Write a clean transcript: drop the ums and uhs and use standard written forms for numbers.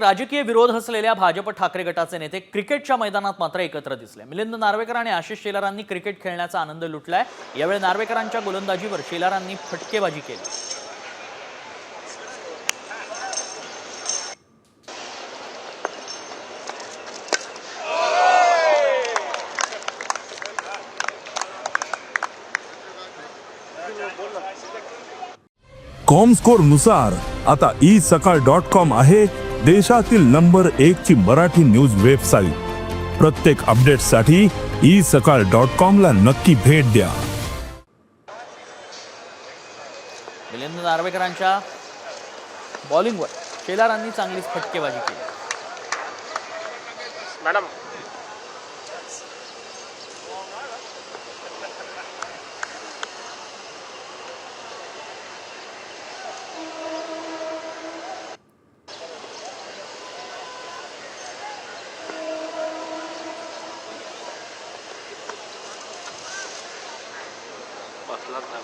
राजकीय विरोध असलेल्या भाजप ठाकरे गटाचे नेते क्रिकेटच्या मैदानात मात्र एकत्र दिसले। मिलिंद नार्वेकर आणि आशिष शेलारांनी क्रिकेट खेळण्याचा आनंद लुटलाय। यावेळी नार्वेकरांच्या गोलंदाजीवर शेलारांनी फटकेबाजी केली। कॉमस्कोर नुसार आता isakal.com आहे देशातील नंबर 1 ची मराठी न्यूज वेबसाईट। प्रत्येक अपडेटसाठी isakal.com ला नक्की भेट द्या। मिलिंद नार्वेकरांच्या बॉलिंगवर शेलारांनी चांगलीच फटकेबाजी केली। मॅडम बसलाच नाही